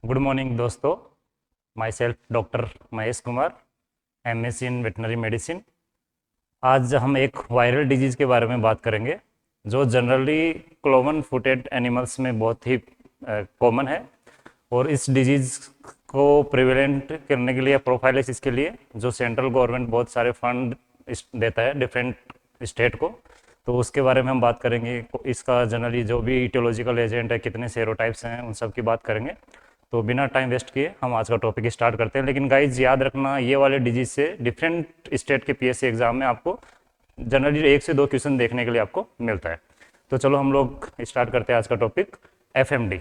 Good morning दोस्तों। My self doctor Mahesh Kumar, MSc in veterinary medicine. आज हम एक वायरल डिजीज़ के बारे में बात करेंगे जो जनरली क्लोवन फुटेड एनिमल्स में बहुत ही कॉमन है। और इस डिजीज़ को प्रिवेलेंट करने के लिए, प्रोफाइलिसिस के लिए जो सेंट्रल गवर्नमेंट बहुत सारे फंड देता है डिफरेंट स्टेट को, तो उसके बारे में हम बात करेंगे। इसका जनरली जो भी इटियोलॉजिकल एजेंट है, कितने सेरोटाइप्स हैं, उन सब की बात करेंगे। तो बिना टाइम वेस्ट किए हम आज का टॉपिक स्टार्ट करते हैं। लेकिन गाइज याद रखना, ये वाले डिजीज से डिफरेंट स्टेट के पीएससी एग्जाम में आपको जनरली 1 से 2 क्वेश्चन देखने के लिए आपको मिलता है। तो चलो हम लोग स्टार्ट करते हैं आज का टॉपिक। एफएमडी,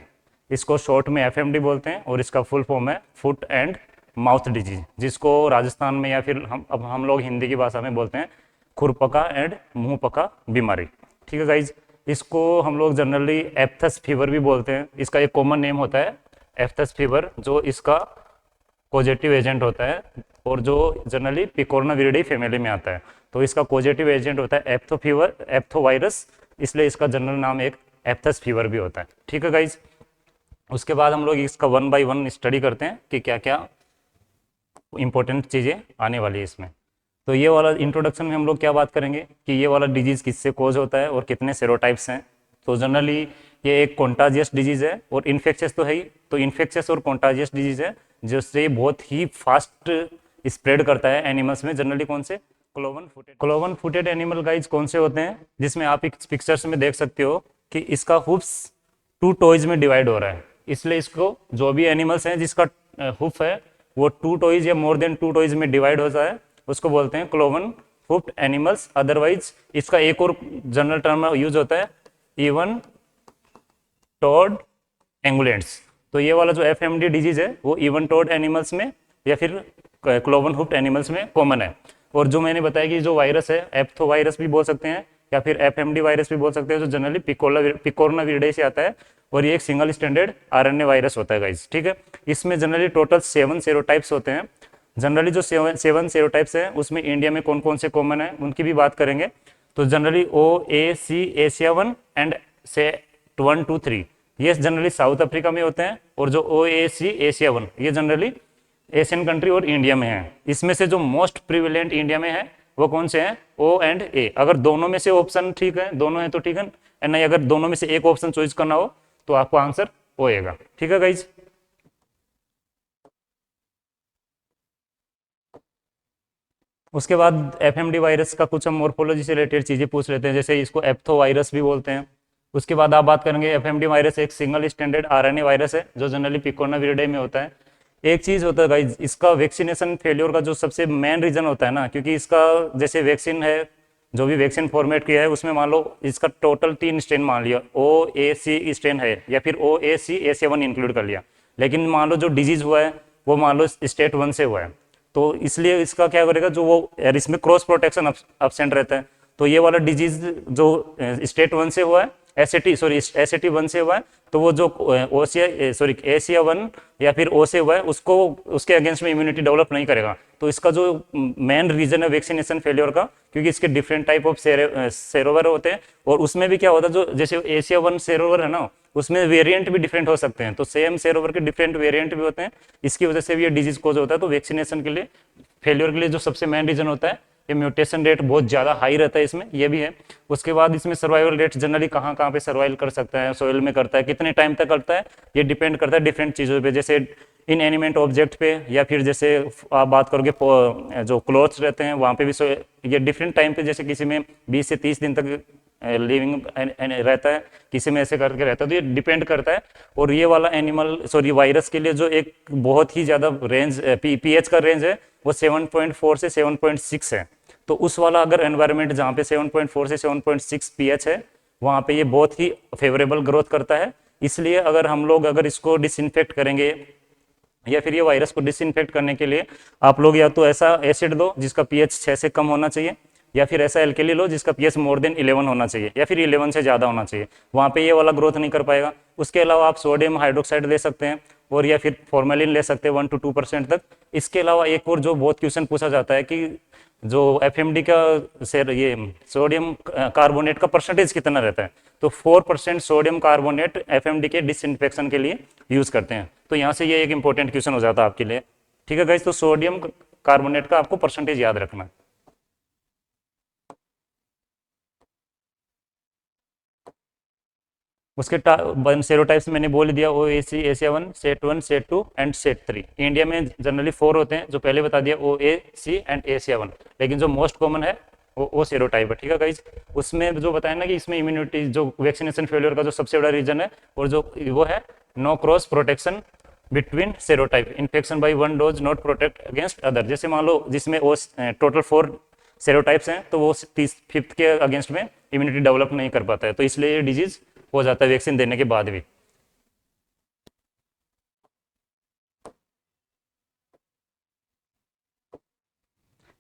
इसको शॉर्ट में एफएमडी बोलते हैं और इसका फुल फॉर्म है फुट एंड माउथ डिजीज, जिसको राजस्थान में या फिर हम लोग हिंदी की भाषा में बोलते हैं खुरपका एंड मुंह पका बीमारी। ठीक है गाइज, इसको हम लोग जनरली एप्थस फीवर भी बोलते हैं। इसका एक कॉमन नेम होता है एप्थस फीवर, जो इसका पॉजिटिव एजेंट होता है और जो जनरली पिकोरनाविरिडी फैमिली में आता है। तो इसका पॉजिटिव एजेंट होता है एप्थो फीवर, एप्थो वायरस, इसलिए इसका जनरल नाम एक एप्थस फीवर भी होता है। ठीक है गाइज, उसके बाद हम लोग इसका 1 बाय 1 स्टडी करते हैं कि क्या क्या इंपॉर्टेंट चीज़ें आने वाली है इसमें। तो ये वाला इंट्रोडक्शन में हम लोग क्या बात करेंगे कि ये वाला डिजीज़ किससे कोज होता है और कितने सेरोटाइप्स हैं। तो जनरली ये एक कॉन्टाजियस डिजीज़ है और इन्फेक्शियस तो है ही। तो इन्फेक्शियस और कॉन्टाजियस डिजीज़ है जिससे बहुत ही फास्ट स्प्रेड करता है एनिमल्स में। जनरली कौन से? क्लोवन फुटेड एनिमल गाइज कौन से होते हैं, जिसमें आप एक पिक्चर्स में देख सकते हो कि इसका हुफ्स 2 टॉयज में डिवाइड हो रहा है। इसलिए इसको जो भी एनिमल्स हैं जिसका हुफ है वो 2 टॉयज या मोर देन 2 टॉयज में डिवाइड होता है, उसको बोलते हैं क्लोवन हुफ्ड एनिमल्स। अदरवाइज इसका एक और जनरल टर्म यूज होता है इवन टोड एंगुलेंट्स। तो ये वाला जो एफएमडी डिजीज है वो इवन टोड एनिमल्स में या फिर क्लोवन हुफ्ड एनिमल्स में कॉमन है। और जो मैंने बताया कि जो वायरस है एप्थो वायरस भी बोल सकते हैं या फिर एफएमडी वायरस भी बोल सकते हैं, जो जनरली पिकोरनाविरिडे से आता है और ये एक सिंगल स्टैंडर्ड आरएनए वायरस होता है गाइस। ठीक है, इसमें जनरली टोटल 7 सेरोटाइप्स होते हैं। जनरली जो 7 सेरोटाइप्स हैं उसमें इंडिया में कौन कौन से कॉमन है उनकी भी बात करेंगे। तो जनरली OAC एशिया 1 एंड से 1 2 3 ये जनरली साउथ अफ्रीका में होते हैं, और जो OAC एशिया 1 ये जनरली एशियन कंट्री और इंडिया में है। इसमें से जो मोस्ट प्रिविलेंट इंडिया में है वो कौन से हैं? O and A। अगर दोनों में से ऑप्शन ठीक है, दोनों है तो ठीक है, नहीं अगर दोनों में से एक ऑप्शन चॉइस करना हो तो आपको आंसर O आएगा। ठीक है गाइज, उसके बाद एफएमडी वायरस का कुछ हम मोर्फोलॉजी से रिलेटेड चीजें पूछ लेते हैं, जैसे इसको एप्थो वायरस भी बोलते हैं। उसके बाद आप बात करेंगे एफएमडी वायरस एक सिंगल स्टैंडर्ड आरएनए वायरस है जो जनरली पिकोरनाविरिडे में होता है। एक चीज होता है गाइज, इसका वैक्सीनेशन फेल्योर का जो सबसे मेन रीजन होता है ना, क्योंकि इसका जैसे वैक्सीन है, जो भी वैक्सीन फॉर्मेट किया है उसमें मान लो इसका टोटल 3 स्ट्रेन मान लिया, OAC स्ट्रेन है या फिर OAC एशिया 1 इंक्लूड कर लिया, लेकिन मान लो जो डिजीज हुआ है वो मान लो स्टेट 1 से हुआ है, तो इसलिए इसका क्या करेगा, जो वो इसमें क्रॉस प्रोटेक्शन एब्सेंट रहता है। तो ये वाला डिजीज जो स्टेट 1 से हुआ है, एसएटी 1 से हुआ है, तो वो जो एशिया 1 या फिर O से हुआ है उसको उसके अगेंस्ट में इम्यूनिटी डेवलप नहीं करेगा। तो इसका जो मेन रीजन है वैक्सीनेशन फेलियर का, क्योंकि इसके डिफरेंट टाइप ऑफ सेरोवर होते हैं, और उसमें भी क्या होता है, जो जैसे एशिया 1 सेरोवर है ना, उसमें वेरिएंट भी डिफरेंट हो सकते हैं, तो सेम सेरोवर के डिफरेंट वेरिएंट भी होते हैं, इसकी वजह से भी ये डिजीज कोज होता है। तो वैक्सीनेशन के लिए फेलियर के लिए जो सबसे मेन रीजन होता है, ये म्यूटेशन रेट बहुत ज़्यादा हाई रहता है इसमें, ये भी है। उसके बाद इसमें सर्वाइवल रेट जनरली कहाँ कहाँ पे सर्वाइव कर सकता है, सोइल में करता है, कितने टाइम तक करता है, ये डिपेंड करता है डिफरेंट चीज़ों पे, जैसे इन एनिमेंट ऑब्जेक्ट पे, या फिर जैसे आप बात करोगे जो क्लोथ्स रहते हैं वहाँ पे भी ये डिफरेंट टाइम पे, जैसे किसी में 20 से 30 दिन तक लिविंग रहता है, किसी में ऐसे करके रहता है, तो ये डिपेंड करता है। और ये वाला वायरस के लिए जो एक बहुत ही ज़्यादा रेंज पीएच का रेंज है वो 7.4 से 7.6 है। तो उस वाला अगर एनवायरनमेंट जहाँ पे 7.4 से 7.6 पीएच है, वहाँ पे ये बहुत ही फेवरेबल ग्रोथ करता है। इसलिए अगर इसको डिसइंफेक्ट करेंगे या फिर ये वायरस को डिसइंफेक्ट करने के लिए आप लोग या तो ऐसा एसिड लो जिसका पीएच 6 से कम होना चाहिए, या फिर ऐसा एल्केली लो जिसका पीएच मोर देन 11 होना चाहिए, या फिर 11 से ज़्यादा होना चाहिए, वहाँ पे ये वाला ग्रोथ नहीं कर पाएगा। उसके अलावा आप सोडियम हाइड्रोक्साइड ले सकते हैं, और या फिर फॉर्मेलिन ले सकते हैं 1 to 2% तक। इसके अलावा एक और जो बहुत क्वेश्चन पूछा जाता है कि जो एफएमडी का से ये सोडियम कार्बोनेट का परसेंटेज कितना रहता है, तो 4% सोडियम कार्बोनेट एफएमडी के डिसइंफेक्शन के लिए यूज़ करते हैं। तो यहाँ से ये एक इंपॉर्टेंट क्वेश्चन हो जाता है आपके लिए। ठीक है गाइस, तो सोडियम कार्बोनेट का आपको परसेंटेज याद रखना है। उसके सेरोटाइप्स मैंने बोल दिया, O A C Asia one SAT two and SAT three. India में जनरली 4 होते हैं, जो पहले बता दिया O A C and Asia one, लेकिन जो मोस्ट कॉमन है वो ओ सेरोटाइप है। ठीक है गाइज, उसमें जो बताया ना कि इसमें इम्यूनिटी जो वैक्सीनेशन फेलियर का जो सबसे बड़ा रीजन है, और जो वो है no cross protection between serotype, infection by one dose not protect against other. जैसे मान लो जिसमें वो टोटल 4 सेरोटाइप्स हैं, तो वो 5th के अगेंस्ट में इम्यूनिटी डेवलप नहीं कर पाता है, तो इसलिए ये डिजीज हो जाता है वैक्सीन देने के बाद भी।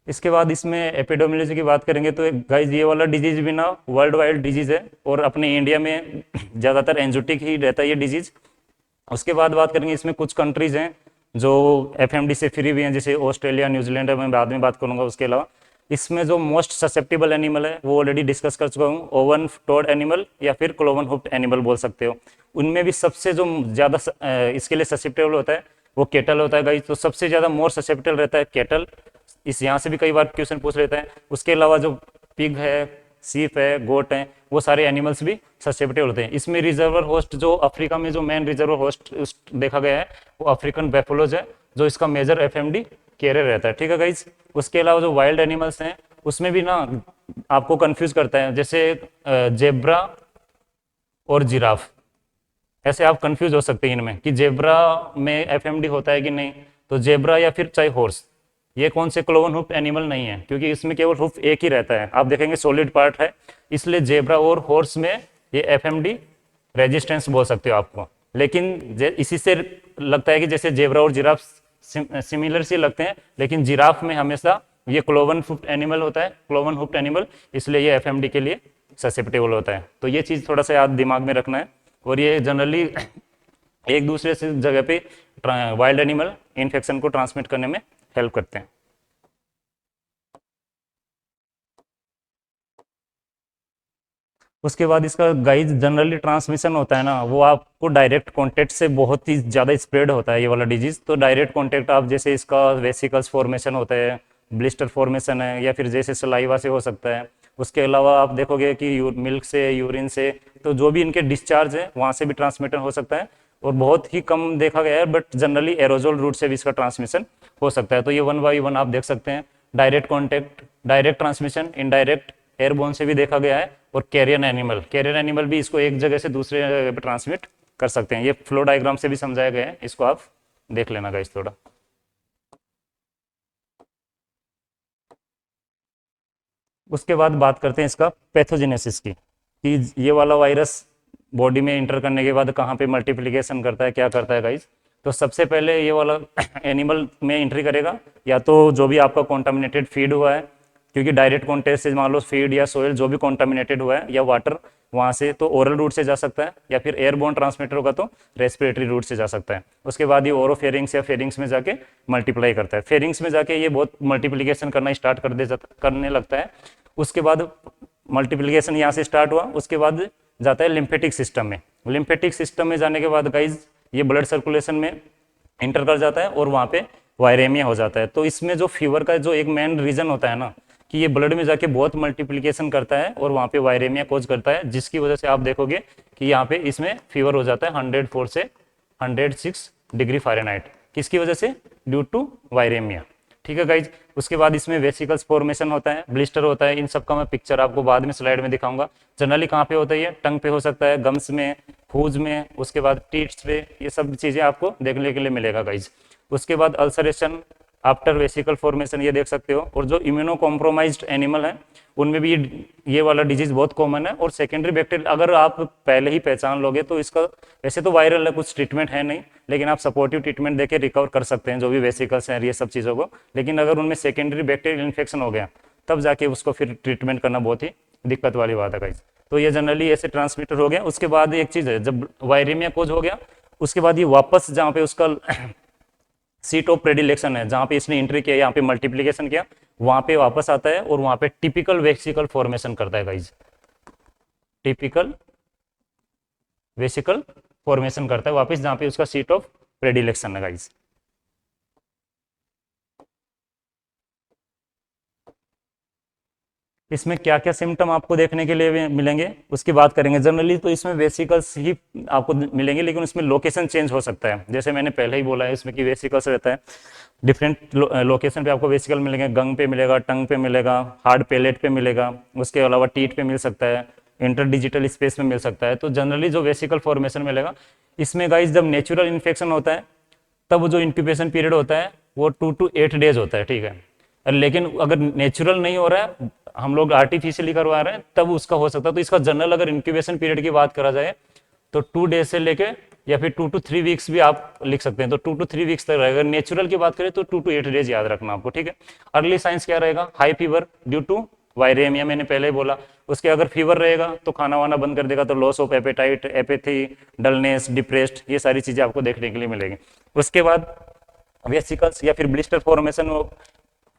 इसके बाद इसमें एपिडेमियोलॉजी की बात करेंगे तो गाइज ये वाला डिजीज भी ना वर्ल्ड वाइड डिजीज है, और अपने इंडिया में ज़्यादातर एंजोटिक ही रहता है ये डिजीज। उसके बाद बात करेंगे इसमें कुछ कंट्रीज हैं जो एफएमडी से फ्री भी हैं, जैसे ऑस्ट्रेलिया, न्यूजीलैंड है, मैं बाद में बात करूंगा। उसके अलावा इसमें जो मोस्ट ससेप्टेबल एनिमल है वो ऑलरेडी डिस्कस कर चुका हूँ, ओवन टोड एनिमल या फिर क्लोवन हुप्ड एनिमल बोल सकते हो। उनमें भी सबसे जो ज़्यादा इसके लिए ससेप्टेबल होता है वो केटल होता है गाइस, तो सबसे ज़्यादा मोर ससेप्टेबल रहता है केटल। इस यहाँ से भी कई बार क्वेश्चन पूछ लेता है। उसके अलावा जो पिग है, सीप है, गोट है, वो सारे एनिमल्स भी ससेप्टेबल होते हैं। इसमें रिजर्वर होस्ट जो अफ्रीका में जो मेन रिजर्वर होस्ट देखा गया है वो अफ्रीकन बैफलोज है, जो इसका मेजर एफएमडी कैरियर रहता है। ठीक है गाइज, उसके अलावा जो वाइल्ड एनिमल्स हैं उसमें भी ना आपको कंफ्यूज करता है, जैसे जेब्रा और जिराफ, ऐसे आप कंफ्यूज हो सकते हैं इनमें कि जेब्रा में एफएमडी होता है कि नहीं। तो जेब्रा या फिर चाहे हॉर्स, ये कौन से क्लोवन हुप एनिमल नहीं है, क्योंकि इसमें केवल हुप एक ही रहता है, आप देखेंगे सॉलिड पार्ट है, इसलिए जेब्रा और हॉर्स में ये एफएमडी रेजिस्टेंस बोल सकते हो आपको। लेकिन इसी से लगता है कि जैसे जेब्रा और जिराफ सिमिलर से लगते हैं, लेकिन जिराफ में हमेशा ये क्लोवन हुप्ड एनिमल होता है, क्लोवन हुप्ड एनिमल, इसलिए ये एफएमडी के लिए ससेप्टेबल होता है। तो ये चीज़ थोड़ा सा याद दिमाग में रखना है। और ये जनरली एक दूसरे से जगह पे वाइल्ड एनिमल इन्फेक्शन को ट्रांसमिट करने में हेल्प करते हैं। उसके बाद इसका गाइज जनरली ट्रांसमिशन होता है ना, वो आपको डायरेक्ट कॉन्टेक्ट से बहुत ही ज़्यादा स्प्रेड होता है ये वाला डिजीज। तो डायरेक्ट कॉन्टेक्ट आप जैसे इसका वेसिकल्स फॉर्मेशन होता है, ब्लिस्टर फॉर्मेशन है, या फिर जैसे सलाइवा से हो सकता है। उसके अलावा आप देखोगे कि मिल्क से, यूरिन से, तो जो भी इनके डिस्चार्ज है वहाँ से भी ट्रांसमिशन हो सकता है, और बहुत ही कम देखा गया है, बट जनरली एरोजोल रूट से भी इसका ट्रांसमिशन हो सकता है। तो ये 1 बाई 1 आप देख सकते हैं, direct contact, direct transmission, indirect airborne से भी देखा गया है, और कैरियर एनिमल भी इसको एक जगह से दूसरे जगह पर ट्रांसमिट कर सकते हैं। ये फ्लो डायग्राम से भी समझाया गया है, इसको आप देख लेना गाइस थोड़ा। उसके बाद बात करते हैं इसका पैथोजेनेसिस की, कि ये वाला वायरस बॉडी में इंटर करने के बाद कहाँ पे मल्टीप्लिकेशन करता है, क्या करता है गाइस। तो सबसे पहले ये वाला एनिमल में एंट्री करेगा, या तो जो भी आपका कॉन्टामिनेटेड फीड हुआ है, क्योंकि डायरेक्ट कॉन्टेक्ट से मान लो फीड या सोयल जो भी कॉन्टामिनेटेड हुआ है, या वाटर, वहाँ से तो ओरल रूट से जा सकता है, या फिर एयरबोर्न ट्रांसमिटर होगा तो रेस्पिरेटरी रूट से जा सकता है। उसके बाद ये ओरोफेरिंग्स या फेरिंग्स में जाके मल्टीप्लाई करता है। फेरिंग्स में जाके ये बहुत मल्टीप्लिकेशन करना स्टार्ट करने लगता है। उसके बाद मल्टीप्लिकेशन यहाँ से स्टार्ट हुआ, उसके बाद जाता है लिम्फेटिक सिस्टम में। लिम्फेटिक सिस्टम में जाने के बाद गाइज ये ब्लड सर्कुलेशन में इंटर कर जाता है, और वहाँ पे वायरेमिया हो जाता है। तो इसमें जो फीवर का जो एक मेन रीजन होता है ना, कि ये ब्लड में जाके बहुत मल्टीप्लिकेशन करता है और वहाँ पे वायरेमिया कोज करता है, जिसकी वजह से आप देखोगे कि यहाँ पे इसमें फीवर हो जाता है 104 से 106 डिग्री फ़ारेनहाइट। किसकी वजह से? Due to viraemia. ठीक है गाइज, उसके बाद इसमें वेसिकल्स फॉर्मेशन होता है, ब्लिस्टर होता है। इन सब का मैं पिक्चर आपको बाद में स्लाइड में दिखाऊंगा। जनरली कहाँ पे होता है ये? टंग पे हो सकता है, गम्स में, फूज में, उसके बाद टीट्स पे, ये सब चीज़ें आपको देखने के लिए मिलेगा गाइज। उसके बाद अल्सरेशन आफ्टर वेसिकल फॉर्मेशन, ये देख सकते हो। और जो इम्यूनो कॉम्प्रोमाइज्ड एनिमल है उनमें भी ये वाला डिजीज बहुत कॉमन है। और सेकेंडरी बैक्टीरिया अगर आप पहले ही पहचान लोगे तो इसका, वैसे तो वायरल है, कुछ ट्रीटमेंट है नहीं, लेकिन आप सपोर्टिव ट्रीटमेंट देके रिकवर कर सकते हैं जो भी वेसिकल्स हैं, ये सब चीज़ों को। लेकिन अगर उनमें सेकेंडरी बैक्टीरियल इन्फेक्शन हो गया तब जाके उसको फिर ट्रीटमेंट करना बहुत ही दिक्कत वाली बात है गाइस। तो ये जनरली ऐसे ट्रांसमिटर हो गया। उसके बाद एक चीज़ है, जब वायरेमिया कोज हो गया उसके बाद ये वापस जहाँ पे उसका सीट ऑफ प्रेडिलेक्शन है, जहाँ पे इसने एंट्री किया, यहाँ पे मल्टीप्लिकेशन किया, वहां पे वापस आता है और वहां पे टिपिकल वेसिकल फॉर्मेशन करता है गाइज, टिपिकल वेसिकल फॉर्मेशन करता है वापस जहां पे उसका सीट ऑफ प्रेडिलेक्शन है गाइज। इसमें क्या क्या सिम्टम आपको देखने के लिए मिलेंगे उसकी बात करेंगे। जनरली तो इसमें वेसिकल्स ही आपको मिलेंगे, लेकिन उसमें लोकेशन चेंज हो सकता है। जैसे मैंने पहले ही बोला है इसमें कि वेसिकल्स रहता है डिफरेंट लोकेशन पे आपको वेसिकल मिलेंगे, गंग पे मिलेगा, टंग पे मिलेगा, हार्ड पेलेट पे मिलेगा, उसके अलावा टीथ पे मिल सकता है, इंटर डिजिटल स्पेस में मिल सकता है। तो जनरली जो वेसिकल फॉर्मेशन मिलेगा इसमें गाइस जब नेचुरल इन्फेक्शन होता है तब जो इंक्यूबेशन पीरियड होता है वो 2 to 8 डेज होता है, ठीक है। लेकिन अगर नेचुरल नहीं हो रहा है, हम लोग आर्टिफिशियली करवा रहे हैं, तब उसका हो सकता है। तो इसका जनरल अगर इंक्यूबेशन पीरियड की बात करा जाए तो 2 डेज से लेके या फिर 2 to 3 वीक्स भी आप लिख सकते हैं, तो 2 to 3 वीक्स तक रहेगा। नेचुरल की बात करें तो 2 to 8 डेज याद रखना आपको, ठीक है। अर्ली साइंस क्या रहेगा, हाई फीवर ड्यू टू वायरेमिया, मैंने पहले ही बोला। उसके अगर फीवर रहेगा तो खाना वाना बंद कर देगा, तो loss of appetite, apathy, dullness, depressed, ये सारी चीजें आपको देखने के लिए मिलेगी। उसके बाद वेसिकल्स या फिर ब्लिस्टर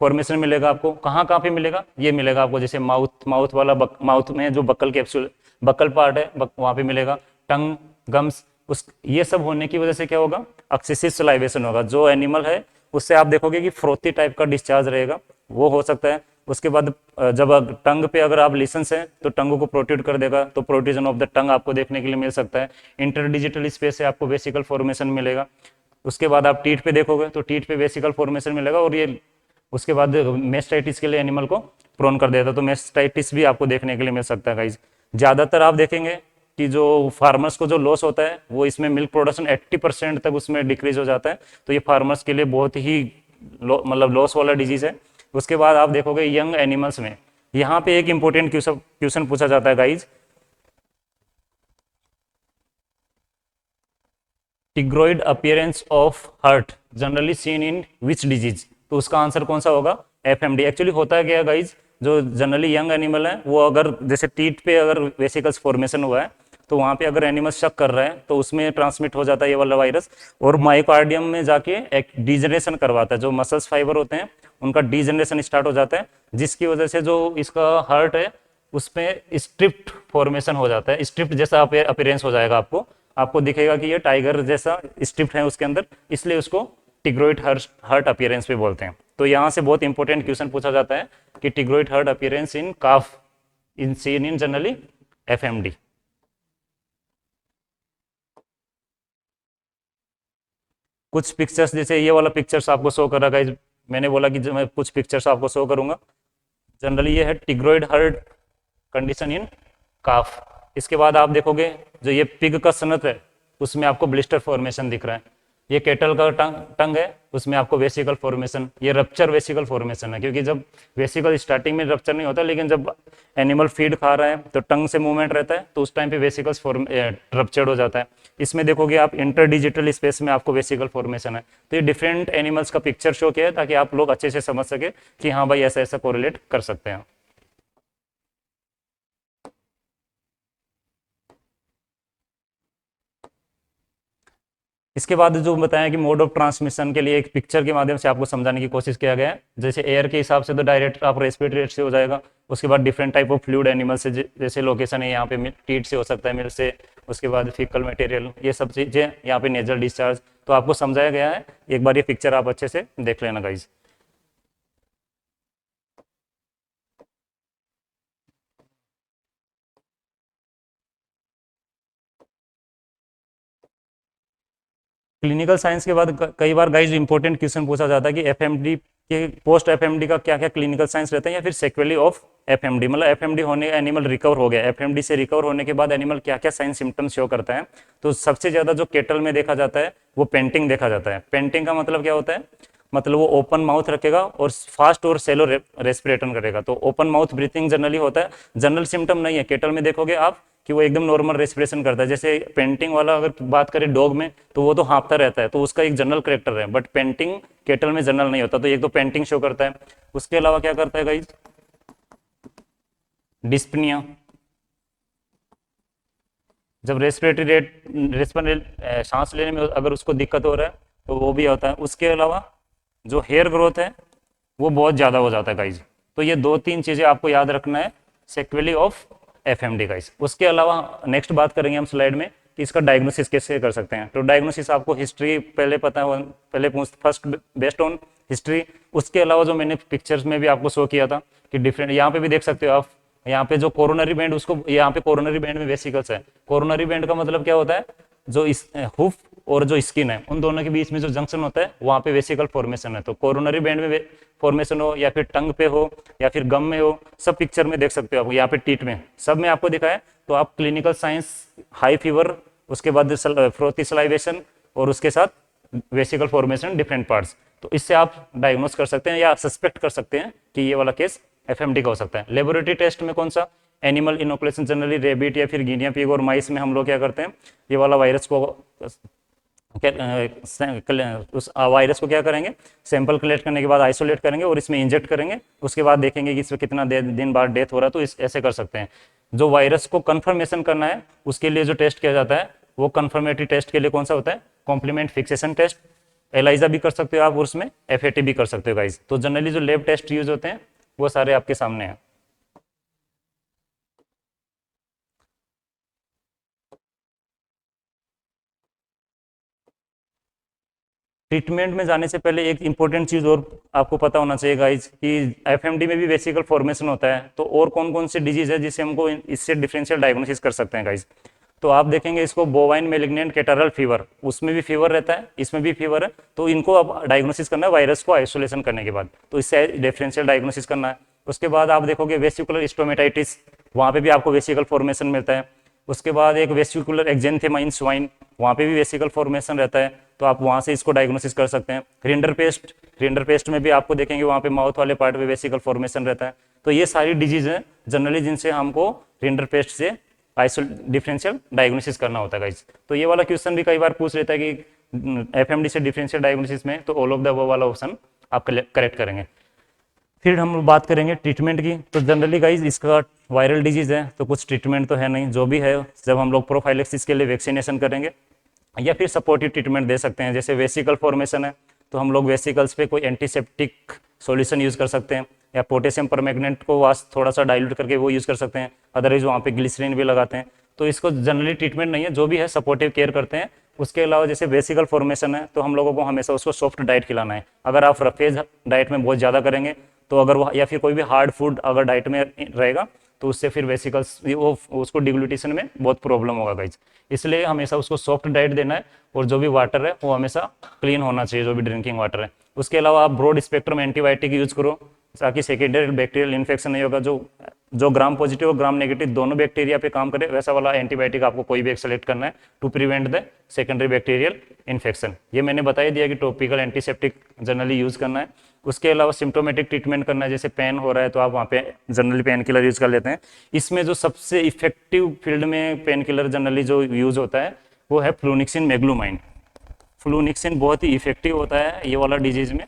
फॉर्मेशन मिलेगा आपको। कहाँ कहाँ पे मिलेगा, ये मिलेगा आपको जैसे माउथ वाला माउथ में जो बक्कल कैप्सूल, बक्कल पार्ट है वहां पे मिलेगा, टंग, गम्स, उस ये सब होने की वजह से क्या होगा, एक्सेसिव सलाइवेशन होगा। जो एनिमल है उससे आप देखोगे कि फ्रोथी टाइप का डिस्चार्ज रहेगा, वो हो सकता है। उसके बाद जब टंग पे अगर आप लिसेंस है तो टंग को प्रोट्यूड कर देगा, तो प्रोट्रूजन ऑफ द टंग आपको देखने के लिए मिल सकता है। इंटरडिजिटल स्पेस से आपको वेसिकल फॉर्मेशन मिलेगा। उसके बाद आप टीथ पे देखोगे तो टीथ पे वेसिकल फॉर्मेशन मिलेगा, और ये उसके बाद मेस्टाइटिस के लिए एनिमल को प्रोन कर देता है, तो मेस्टाइटिस भी आपको देखने के लिए मिल सकता है गाइज। ज़्यादातर आप देखेंगे कि जो फार्मर्स को जो लॉस होता है वो इसमें मिल्क प्रोडक्शन 80% तक उसमें डिक्रीज हो जाता है, तो ये फार्मर्स के लिए बहुत ही मतलब लॉस वाला डिजीज है। उसके बाद आप देखोगे यंग एनिमल्स में, यहाँ पे एक इंपॉर्टेंट क्वेश्चन पूछा जाता है guys, tigroid appearance of heart generally seen in which disease, तो उसका आंसर कौन सा होगा, एफएमडी। एक्चुअली होता है क्या गाइज, जो जनरली यंग एनिमल है वो अगर जैसे टीथ पे अगर वेसिकल्स फॉर्मेशन हुआ है तो वहां पे अगर एनिमल शक कर रहा है तो उसमें ट्रांसमिट हो जाता है ये वाला वायरस, और मायोकार्डियम में जाके एक डिजनरेशन करवाता है, जो मसल्स फाइबर होते हैं उनका डिजनरेशन स्टार्ट हो जाता है, जिसकी वजह से जो इसका हार्ट है उसमें स्ट्रिप्ट फॉर्मेशन हो जाता है, स्ट्रिप्ट जैसा अपीयरेंस हो जाएगा आपको, आपको दिखेगा कि ये टाइगर जैसा स्ट्रिप्ट है उसके अंदर, इसलिए उसको टिग्रोइड हर्ट अपीयरेंस भी बोलते हैं। तो यहाँ से बहुत इंपॉर्टेंट क्वेश्चन पूछा जाता है कि tigroid heart appearance in calf in seen in generally FMD. कुछ पिक्चर्स जैसे ये वाला पिक्चर्स आपको शो कर रहा है, मैंने बोला कि मैं कुछ पिक्चर्स आपको शो करूंगा। जनरली ये है टिग्रोइड हर्ट कंडीशन इन काफ। इसके बाद आप देखोगे जो ये पिग का सनत है उसमें आपको ब्लिस्टर फॉर्मेशन दिख रहा है। ये केटल का टंग है, उसमें आपको वेसिकल फॉर्मेशन, ये रप्चर वेसिकल फॉर्मेशन है, क्योंकि जब वेसिकल स्टार्टिंग में रप्चर नहीं होता, लेकिन जब एनिमल फीड खा रहा है तो टंग से मूवमेंट रहता है, तो उस टाइम पे वेसिकल्स रप्चर्ड हो जाता है। इसमें देखोगे आप इंटरडिजिटल स्पेस में आपको वेसिकल फॉर्मेशन है। तो ये डिफरेंट एनिमल्स का पिक्चर शो किया है ताकि आप लोग अच्छे से समझ सके कि हाँ भाई ऐसा ऐसा कोरिलेट कर सकते हैं। इसके बाद जो बताया कि मोड ऑफ ट्रांसमिशन के लिए एक पिक्चर के माध्यम से आपको समझाने की कोशिश किया गया है। जैसे एयर के हिसाब से तो डायरेक्ट आप रेस्पिरेटरी रेट से हो जाएगा। उसके बाद different type of fluid animal से, जैसे लोकेशन है यहाँ पे टीट से हो सकता है, मिल से, उसके बाद फिकल मटेरियल, ये सब चीज़ें यहाँ पे नेजल डिस्चार्ज, तो आपको समझाया गया है। एक बार ये पिक्चर आप अच्छे से देख लेना गाइज। क्लिनिकल साइंस के बाद कई बार गाइज इंपॉर्टेंट क्वेश्चन पूछा जाता है कि एफएमडी के पोस्ट एफएमडी का क्या क्या क्लिनिकल साइंस रहता है, या फिर सेक्वेली ऑफ एफएमडी, मतलब एफएमडी होने एनिमल रिकवर हो गया, एफएमडी से रिकवर होने के बाद एनिमल क्या क्या साइन सिम्टम्स शो करता है। तो सबसे ज्यादा जो केटल में देखा जाता है वो पेंटिंग देखा जाता है। पेंटिंग का मतलब क्या होता है, मतलब वो ओपन माउथ रखेगा और फास्ट और सेलो रेस्पिरेशन करेगा। तो ओपन माउथ ब्रीथिंग जनरली होता है, जनरल सिम्टम नहीं है। केटल में देखोगे आप कि वो एकदम नॉर्मल रेस्पिरेशन करता है। जैसे पेंटिंग वाला अगर बात करें डॉग में तो वो तो हाँफता रहता है, तो उसका एक जनरल करेक्टर है, बट पेंटिंग केटल में जनरल नहीं होता। तो एक तो पेंटिंग शो करता है। उसके अलावा क्या करता है गाइज, डिस्पनिया, जब रेस्पिरेटरी रेट सांस लेने में अगर उसको दिक्कत हो रहा है तो वो भी होता है। उसके अलावा जो हेयर ग्रोथ है वो बहुत ज़्यादा हो जाता है गाइज। तो ये 2-3 चीज़ें आपको याद रखना है सेक्वेली ऑफ एफएमडी गाइज। उसके अलावा नेक्स्ट बात करेंगे हम स्लाइड में कि इसका डायग्नोसिस कैसे कर सकते हैं। तो डायग्नोसिस आपको हिस्ट्री पहले पता हो, पहले फर्स्ट बेस्ड ऑन हिस्ट्री। उसके अलावा जो मैंने पिक्चर्स में भी आपको शो किया था कि डिफरेंट, यहाँ पे भी देख सकते हो आप, यहाँ पे जो कोरोनरी बैंड, उसको यहाँ पे कोरोनरी बैंड में वेसिकल्स है। कोरोनरी बैंड का मतलब क्या होता है, जो इस हुफ और जो स्किन है उन दोनों के बीच में जो जंक्शन होता है वहां पे वेसिकल फॉर्मेशन है। तो कोरोनरी बैंड में फॉर्मेशन हो या फिर टंग पे हो या फिर गम में हो, सब पिक्चर में देख सकते हो आप, यहाँ पे टीट में सब में आपको दिखा है। तो आप क्लिनिकल साइंस, हाई फीवर, उसके बाद फ्रोथी सलाइवेशन और उसके साथ वेसिकल फॉर्मेशन डिफरेंट पार्ट्स, तो इससे आप डायग्नोस कर सकते हैं या सस्पेक्ट कर सकते हैं कि ये वाला केस एफएमडी का हो सकता है। लेबोरेटरी टेस्ट में कौन सा, एनिमल इनोकुलेशन, जनरली रेबिट या फिर गिनिया पिग और माइस में हम लोग क्या करते हैं, ये वाला वायरस को उस वायरस को क्या करेंगे, सैंपल कलेक्ट करने के बाद आइसोलेट करेंगे और इसमें इंजेक्ट करेंगे। उसके बाद देखेंगे कि इसमें कितना दिन बाद डेथ हो रहा है, तो ऐसे कर सकते हैं। जो वायरस को कंफर्मेशन करना है उसके लिए जो टेस्ट किया जाता है वो कंफर्मेटरी टेस्ट के लिए कौन सा होता है, कॉम्प्लीमेंट फिक्सेशन टेस्ट। एलाइजा भी कर सकते हो आप, और उसमें एफएटी भी कर सकते हो गाइज। तो जनरली जो लैब टेस्ट यूज होते हैं वो सारे आपके सामने हैं। ट्रीटमेंट में जाने से पहले एक इंपॉर्टेंट चीज और आपको पता होना चाहिए गाइज कि एफएमडी में भी वेसिकल फॉर्मेशन होता है। तो और कौन कौन सी डिजीज है जिससे हमको इससे डिफरेंशियल डायग्नोसिस कर सकते हैं गाइज। तो आप देखेंगे इसको बोवाइन मेलिग्नेंट कैटारल फीवर, उसमें भी फीवर रहता है, इसमें भी फीवर है। तो इनको अब डायग्नोसिस करना है वायरस को आइसोलेशन करने के बाद, तो इससे डिफरेंशियल डायग्नोसिस करना है। उसके बाद आप देखोगे वेसिकुलर स्टोमेटाइटिस, वहाँ पे भी आपको वेसिकल फॉर्मेशन मिलता है। उसके बाद एक वेसिकुलर एक्जेंथेमा इन स्वाइन, वहाँ पे भी वेसिकल फॉर्मेशन रहता है, तो आप वहाँ से इसको डायग्नोसिस कर सकते हैं। रिंडर पेस्ट में भी आपको देखेंगे वहाँ पे माउथ वाले पार्ट में वेसिकल फॉर्मेशन रहता है। तो ये सारी डिजीज हैं जनरली जिनसे हमको रिंडर पेस्ट से डिफरेंशियल डायग्नोसिस करना होता है गाइस। तो ये वाला क्वेश्चन भी कई बार पूछ लेता है कि एफएमडी से डिफरेंशियल डायग्नोसिस में, तो ऑल ऑफ द अबव वाला ऑप्शन आप करेक्ट करेंगे। फिर हम बात करेंगे ट्रीटमेंट की। तो जनरली गाइज इसका वायरल डिजीज है तो कुछ ट्रीटमेंट तो है नहीं, जो भी है जब हम लोग प्रोफाइलेक्सिस के लिए वैक्सीनेशन करेंगे या फिर सपोर्टिव ट्रीटमेंट दे सकते हैं। जैसे वेसिकल फॉर्मेशन है तो हम लोग वेसिकल्स पे कोई एंटीसेप्टिक सॉल्यूशन यूज़ कर सकते हैं, या पोटेशियम परमैंगनेट को वास थोड़ा सा डाइल्यूट करके वो यूज़ कर सकते हैं। अदरवाइज वहाँ पे ग्लिसरीन भी लगाते हैं। तो इसको जनरली ट्रीटमेंट नहीं है, जो भी है सपोर्टिव केयर करते हैं। उसके अलावा जैसे वेसिकल फॉर्मेशन है तो हम लोगों को हमेशा उसको सॉफ्ट डाइट खिलाना है। अगर आप रफेज डाइट में बहुत ज़्यादा करेंगे तो अगर वो, या फिर कोई भी हार्ड फूड अगर डाइट में रहेगा तो उससे फिर वेसिकल्स वो उसको डिग्लूटेशन में बहुत प्रॉब्लम होगा गाइज। इसलिए हमेशा उसको सॉफ्ट डाइट देना है, और जो भी वाटर है वो हमेशा क्लीन होना चाहिए, जो भी ड्रिंकिंग वाटर है। उसके अलावा आप ब्रॉड स्पेक्ट्रम एंटीबायोटिक यूज करो ताकि सेकेंडरी बैक्टीरियल इन्फेक्शन नहीं होगा। जो ग्राम पॉजिटिव और ग्राम नेगेटिव दोनों बैक्टीरिया पे काम करे वैसा वाला एंटीबायोटिक आपको कोई भी एक सेलेक्ट करना है to prevent the secondary bacterial infection. ये मैंने बता ही दिया कि टॉपिकल एंटीसेप्टिक जनरली यूज करना है। उसके अलावा सिम्टोमेटिक ट्रीटमेंट करना है, जैसे पेन हो रहा है तो आप वहाँ पे जनरली पेन किलर यूज कर लेते हैं। इसमें जो सबसे इफेक्टिव फील्ड में पेन किलर जनरली जो यूज होता है वो है फ्लूनिक्सिन मेग्लूमाइन। फ्लूनिक्सिन बहुत ही इफेक्टिव होता है ये वाला डिजीज में।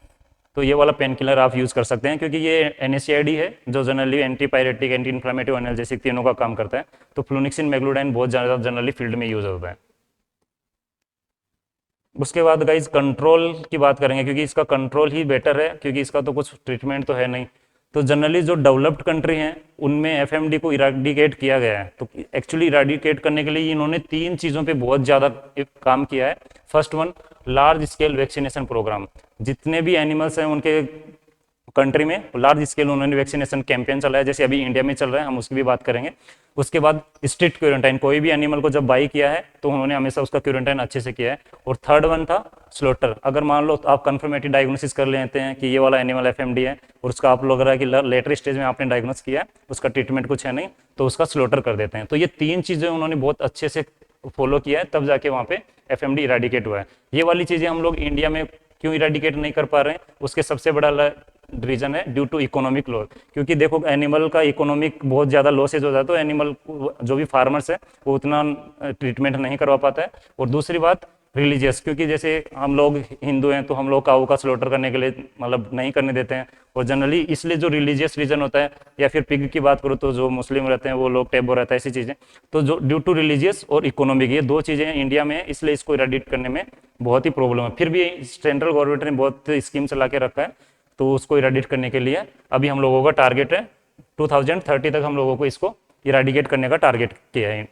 तो ये वाला पेन किलर आप यूज़ कर सकते हैं क्योंकि ये एनएसएआईडी है जो जनरली एंटीपायरेटिक, एंटी इन्फ्लेमेटिव, एनाल्जेसिक तीनों का काम करता है। तो फ्लूनिक्सिन मेग्लूडाइन बहुत ज़्यादा जनरली फील्ड में यूज होता है। उसके बाद गाइज कंट्रोल की बात करेंगे क्योंकि इसका कंट्रोल ही बेटर है, क्योंकि इसका तो कुछ ट्रीटमेंट तो है नहीं। तो जनरली जो डेवलप्ड कंट्री हैं उनमें एफएमडी को इराडिकेट किया गया है। तो एक्चुअली इराडिकेट करने के लिए इन्होंने 3 चीज़ों पे बहुत ज़्यादा काम किया है। First one, large scale vaccination programme. जितने भी एनिमल्स हैं उनके कंट्री में लार्ज स्केल उन्होंने वैक्सीनेशन कैंपेन चलाया, जैसे अभी इंडिया में चल रहा है, हम उसकी भी बात करेंगे। उसके बाद स्ट्रिक्ट क्वारंटाइन, कोई भी एनिमल को जब बाई किया है तो उन्होंने हमेशा उसका क्वारंटाइन अच्छे से किया है। और थर्ड वन था स्लोटर। अगर मान लो आप कंफर्मेटिव डायग्नोसिस कर लेते हैं कि ये वाला एनिमल एफएमडी है और उसका आप लग रहा है कि लेटर स्टेज में आपने डायग्नोस किया है, उसका ट्रीटमेंट कुछ है नहीं, तो उसका स्लोटर कर देते हैं। तो ये 3 चीज़ें उन्होंने बहुत अच्छे से फॉलो किया है, तब जाके वहाँ पे एफएमडी इराडिकेट हुआ है। ये वाली चीज़ें हम लोग इंडिया में क्यों इराडिकेट नहीं कर पा रहे हैं, उसके सबसे बड़ा रीजन है ड्यू टू इकोनॉमिक लॉस। क्योंकि देखो एनिमल का इकोनॉमिक बहुत ज़्यादा लॉसेज हो जाता है, तो एनिमल जो भी फार्मर्स है वो उतना ट्रीटमेंट नहीं करवा पाता है। और दूसरी बात रिलीजियस, क्योंकि जैसे हम लोग हिंदू हैं तो हम लोग काऊ का स्लॉटर करने के लिए मतलब नहीं करने देते हैं। और जनरली इसलिए जो रिलीजियस रीजन होता है, या फिर पिग की बात करो तो जो मुस्लिम रहते हैं वो लोग टेबो रहता है, ऐसी चीज़ें। तो जो ड्यू टू रिलीजियस और इकोनॉमिक, ये 2 चीज़ें हैं इंडिया में, इसलिए इसको इराडिकेट करने में बहुत ही प्रॉब्लम है। फिर भी सेंट्रल गवर्नमेंट ने बहुत स्कीम चला के रखा है तो उसको इराडिकेट करने के लिए अभी हम लोगों का टारगेट है 2030 तक हम लोगों को इसको इराडिकेट करने का टारगेट किया है।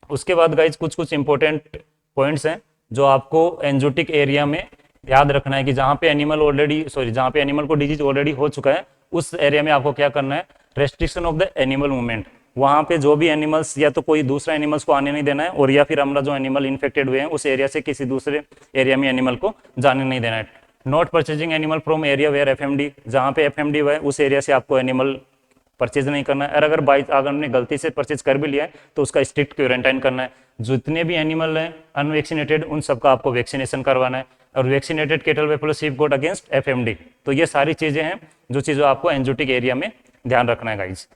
उसके बाद गाइज कुछ कुछ इंपॉर्टेंट पॉइंट्स हैं जो आपको एंजोटिक एरिया में याद रखना है कि जहाँ पे एनिमल को डिजीज ऑलरेडी हो चुका है उस एरिया में आपको क्या करना है, restriction of the animal movement. वहाँ पे जो भी एनिमल्स या तो कोई दूसरा एनिमल्स को आने नहीं देना है, और या फिर हमारा जो एनिमल इन्फेक्टेड हुए हैं उस एरिया से किसी दूसरे एरिया में एनिमल को जाने नहीं देना है। Not purchasing animal from area where FMD, जहाँ पे एफएमडी हुआ है उस एरिया से आपको एनिमल परचेज नहीं करना है। और अगर हमने गलती से परचेज कर भी लिया है तो उसका स्ट्रिक्ट क्वारंटाइन करना है। जितने भी एनिमल हैं अनवैक्सीनेटेड उन सबका आपको वैक्सीनेशन करवाना है, और vaccinated cattle buffalo sheep goat against FMD. तो ये सारी चीजें हैं जो चीज़ों आपको एंजोटिक एरिया में ध्यान रखना है गाइज।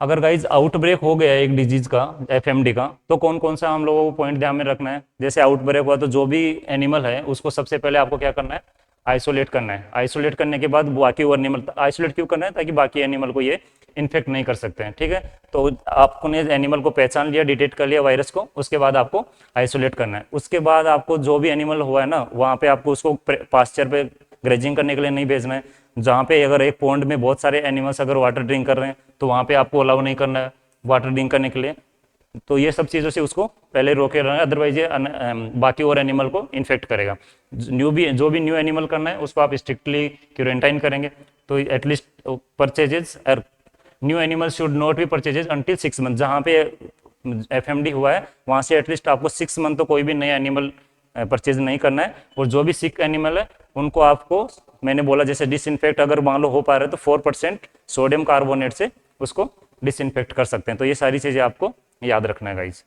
अगर गाइज आउटब्रेक हो गया एक डिजीज का, एफएमडी का, तो कौन कौन सा हम लोगों को पॉइंट ध्यान में रखना है। जैसे आउटब्रेक हुआ तो जो भी एनिमल है उसको सबसे पहले आपको क्या करना है, आइसोलेट करना है। आइसोलेट करने के बाद बाकी और एनिमल, आइसोलेट क्यों करना है, ताकि बाकी एनिमल को ये इन्फेक्ट नहीं कर सकते हैं। ठीक है, तो आपने एनिमल को पहचान लिया, डिटेक्ट कर लिया वायरस को, उसके बाद आपको आइसोलेट करना है। उसके बाद आपको जो भी एनिमल हुआ है ना वहाँ पे आपको उसको पास्चर पे ग्रेजिंग करने के लिए नहीं भेजना है। जहाँ पे अगर एक पॉन्ड में बहुत सारे एनिमल्स अगर वाटर ड्रिंक कर रहे हैं तो वहाँ पे आपको अलाउ नहीं करना है वाटर ड्रिंक करने के लिए। तो ये सब चीज़ों से उसको पहले रोके रहना है, अदरवाइज ये बाकी और एनिमल को इन्फेक्ट करेगा। जो भी न्यू एनिमल करना है उसको आप स्ट्रिक्टली क्वारंटाइन करेंगे। तो एटलीस्ट परचेजेस और new animal should not be purchases until 6 month. जहाँ पे एफएमडी हुआ है वहाँ से एटलीस्ट आपको 6 मंथ तो कोई भी नया एनिमल परचेज नहीं करना है। और जो भी सिक एनिमल है उनको आपको, मैंने बोला जैसे डिसइंफेक्ट अगर मान लो हो पा रहा है तो 4% सोडियम कार्बोनेट से उसको डिसइंफेक्ट कर सकते हैं। तो ये सारी चीज़ें आपको याद रखना है गाइज।